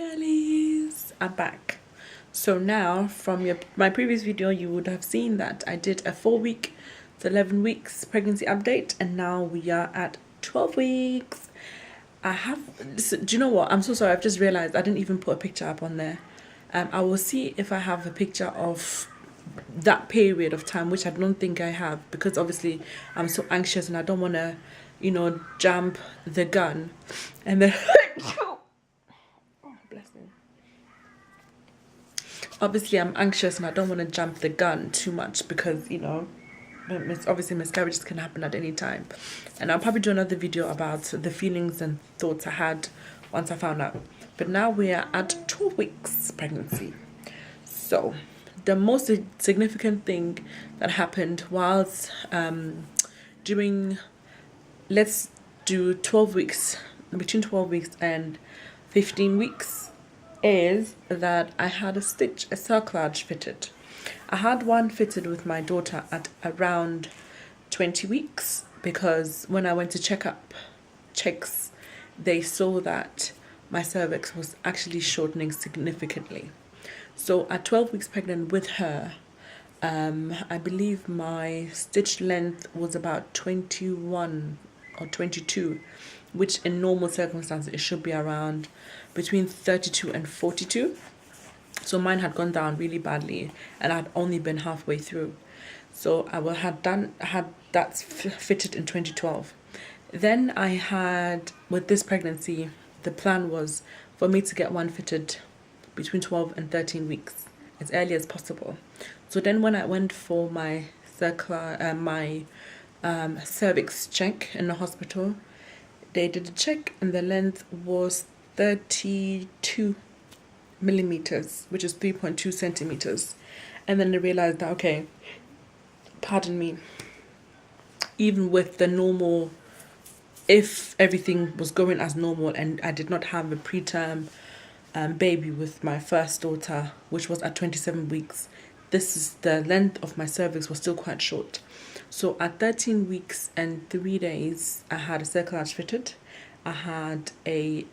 Girlies, I'm back. So now from my previous video you would have seen that I did a 4-week to 11 weeks pregnancy update, and now we are at 12 weeks. Do you know what, I'm so sorry, I've just realized I didn't even put a picture up on there. I will see if I have a picture of that period of time, which I don't think I have, because obviously I'm so anxious and I don't want to, jump the gun and then bless me. Obviously I'm anxious and I don't want to jump the gun too much because obviously miscarriages can happen at any time, and I'll probably do another video about the feelings and thoughts I had once I found out. But now we are at 12 weeks pregnancy. So the most significant thing that happened whilst doing, let's do 12 weeks, between 12 weeks and 15 weeks, is that I had a cerclage fitted. I had one fitted with my daughter at around 20 weeks because when I went to checks, they saw that my cervix was actually shortening significantly. So at 12 weeks pregnant with her, I believe my stitch length was about 21 or 22, which in normal circumstances it should be around between 32 and 42. So mine had gone down really badly and I'd only been halfway through. So I had that fitted in 2012. Then I had, with this pregnancy, the plan was for me to get one fitted between 12 and 13 weeks, as early as possible. So then when I went for my cervix check in the hospital, they did a check and the length was 32 millimeters, which is 3.2 centimeters. And then they realized that, okay, pardon me, even with the normal, if everything was going as normal and I did not have a preterm baby with my first daughter, which was at 27 weeks, the length of my cervix was still quite short. So at 13 weeks and 3 days, I had a cerclage fitted. I had a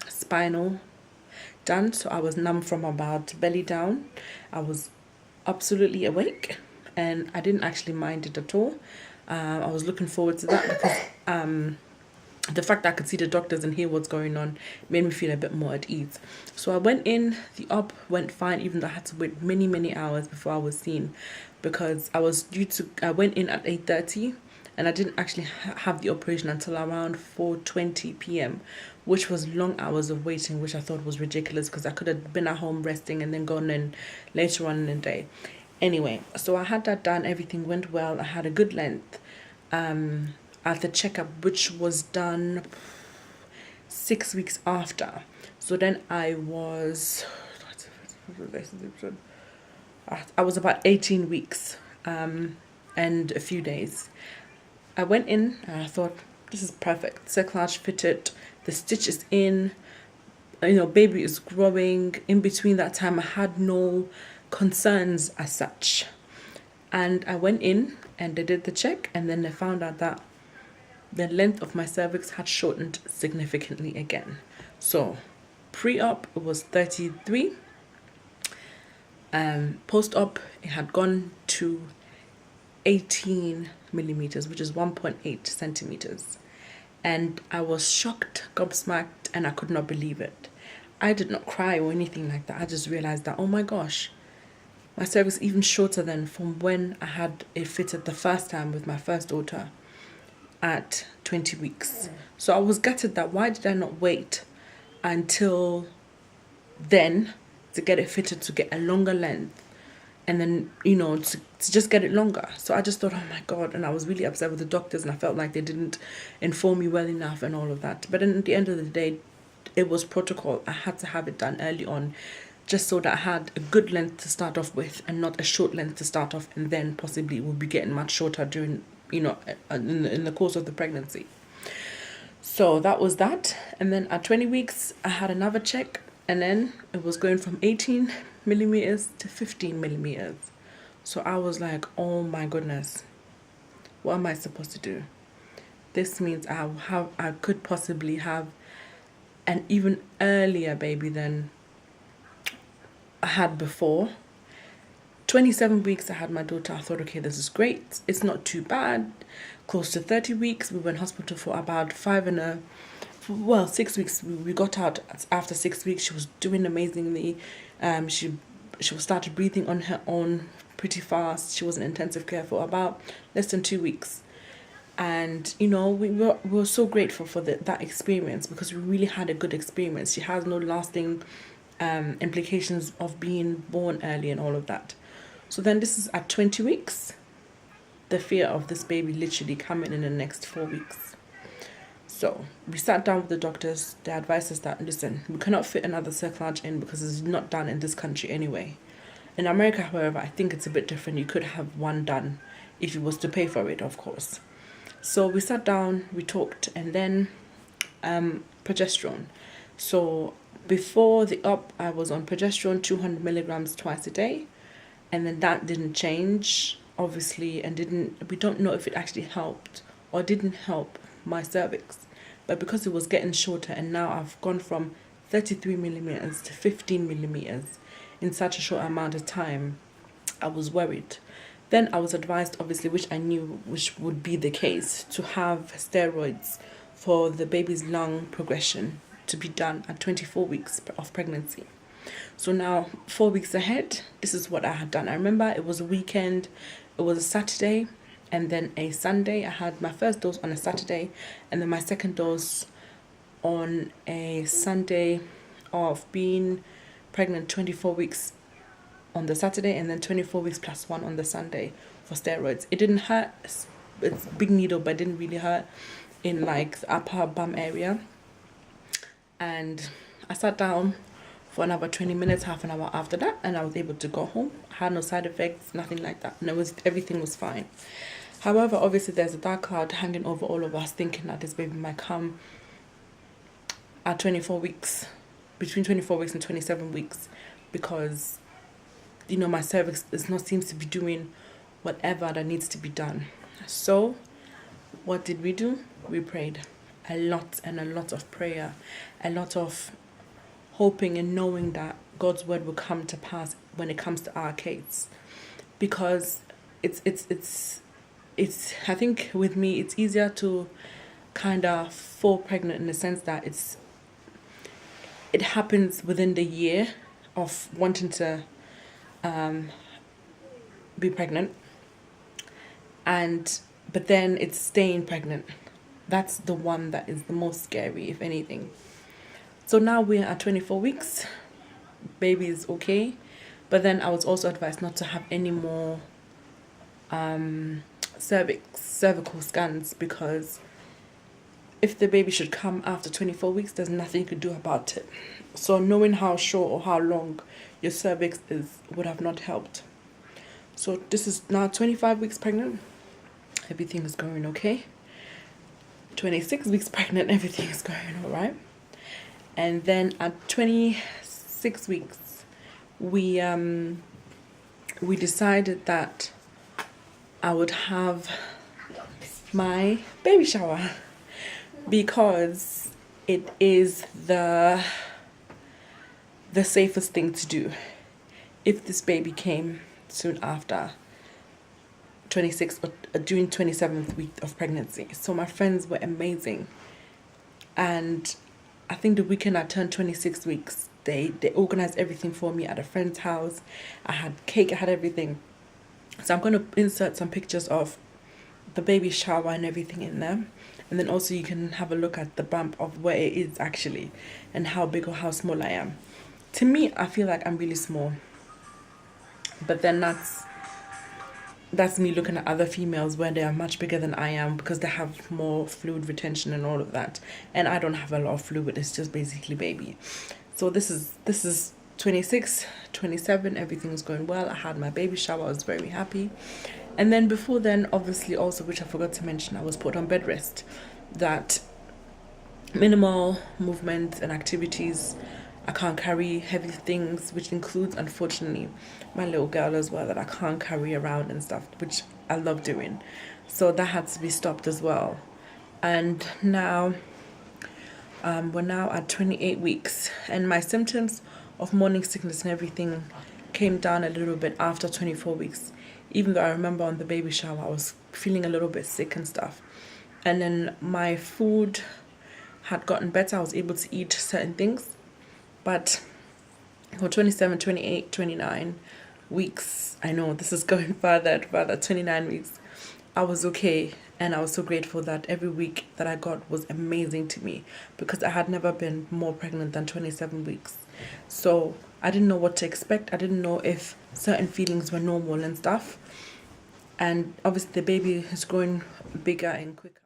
spinal done, so I was numb from about belly down. I was absolutely awake and I didn't actually mind it at all. I was looking forward to that because the fact that I could see the doctors and hear what's going on made me feel a bit more at ease. So I went in, the op went fine, even though I had to wait many hours before I was seen, because I went in at 8:30 and I didn't actually have the operation until around 4:20 p.m, which was long hours of waiting, which I thought was ridiculous because I could have been at home resting and then gone in later on in the day. Anyway, so I had that done, everything went well, I had a good length at the checkup, which was done 6 weeks after. So then I was about 18 weeks and a few days. I went in and I thought, this is perfect. Cerclage fitted, the stitch is in, baby is growing. In between that time, I had no concerns as such. And I went in and they did the check, and then they found out that the length of my cervix had shortened significantly again. So pre-op it was 33. Post-op it had gone to 18 millimeters, which is 1.8 centimeters. And I was shocked, gobsmacked, and I could not believe it. I did not cry or anything like that. I just realized that, oh my gosh, my cervix is even shorter than from when I had it fitted the first time with my first daughter at 20 weeks. So I was gutted that why did I not wait until then to get it fitted, to get a longer length, and then to just get it longer. So I just thought, oh my god, and I was really upset with the doctors and I felt like they didn't inform me well enough and all of that. But then at the end of the day, it was protocol. I had to have it done early on, just so that I had a good length to start off with and not a short length to start off, and then possibly it would be getting much shorter during in the course of the pregnancy. So that was that. And then at 20 weeks I had another check, and then it was going from 18 millimeters to 15 millimeters. So I was like, oh my goodness, what am I supposed to do? This means I could possibly have and even earlier baby than I had before. 27 weeks I had my daughter. I thought, okay, this is great. It's not too bad. Close to 30 weeks. We were in hospital for about 6 weeks. We got out after 6 weeks. She was doing amazingly. She started breathing on her own pretty fast. She was in intensive care for about less than 2 weeks. And we were so grateful for that experience, because we really had a good experience. She has no lasting implications of being born early and all of that. So then this is at 20 weeks. The fear of this baby literally coming in the next 4 weeks. So we sat down with the doctors. They advised us that, listen, we cannot fit another cerclage in because it's not done in this country anyway. In America, however, I think it's a bit different. You could have one done if you was to pay for it, of course. So we sat down, we talked, and then progesterone. So before the op, I was on progesterone 200 milligrams twice a day. And then that didn't change, obviously, and we don't know if it actually helped or didn't help my cervix. But because it was getting shorter, and now I've gone from 33 millimeters to 15 millimeters in such a short amount of time, I was worried. Then I was advised, obviously, which I knew which would be the case, to have steroids for the baby's lung progression to be done at 24 weeks of pregnancy. So now 4 weeks ahead, this is what I had done. I remember it was a weekend, it was a Saturday and then a Sunday. I had my first dose on a Saturday and then my second dose on a Sunday, of being pregnant 24 weeks on the Saturday and then 24 weeks plus 1 on the Sunday for steroids. It didn't hurt. It's big needle, but it didn't really hurt in like the upper bum area. And I sat down for another 20 minutes, half an hour after that, and I was able to go home. I had no side effects, nothing like that, and everything was fine. However, obviously there's a dark cloud hanging over all of us, thinking that this baby might come at 24 weeks, between 24 weeks and 27 weeks, because my cervix seems to be doing whatever that needs to be done. So what did we do? We prayed a lot, and a lot of prayer, a lot of hoping and knowing that God's word will come to pass when it comes to our case. Because it's I think with me it's easier to kind of fall pregnant in the sense that it happens within the year of wanting to be pregnant, but then it's staying pregnant. That's the one that is the most scary, if anything. So now we're at 24 weeks. Baby is okay. But then I was also advised not to have any more cervical scans, because if the baby should come after 24 weeks, there's nothing you could do about it. So knowing how short or how long your cervix is would have not helped. So this is now 25 weeks pregnant. Everything is going okay. 26 weeks pregnant, everything is going all right. And then at 26 weeks, we decided that I would have my baby shower, because it is the safest thing to do if this baby came soon after 26 or during 27th week of pregnancy. So my friends were amazing, and I think the weekend I turned 26 weeks, they organized everything for me at a friend's house. I had cake, I had everything. So I'm going to insert some pictures of the baby shower and everything in there, and then also you can have a look at the bump of where it is actually and how big or how small I am. To me, I feel like I'm really small, but then that's me looking at other females where they are much bigger than I am, because they have more fluid retention and all of that, and I don't have a lot of fluid. It's just basically baby. So this is 26, 27, everything was going well. I had my baby shower, I was very happy. And then before then, obviously also, which I forgot to mention, I was put on bed rest. That minimal movements and activities, I can't carry heavy things, which includes, unfortunately, my little girl as well, that I can't carry around and stuff, which I love doing. So that had to be stopped as well. And now We're now at 28 weeks, and my symptoms of morning sickness and everything came down a little bit after 24 weeks. Even though I remember on the baby shower, I was feeling a little bit sick and stuff. And then my food had gotten better. I was able to eat certain things. But for 27, 28, 29 weeks, I know this is going further and further, 29 weeks, I was okay. And I was so grateful that every week that I got was amazing to me, because I had never been more pregnant than 27 weeks. So I didn't know what to expect. I didn't know if certain feelings were normal and stuff. And obviously the baby is growing bigger and quicker.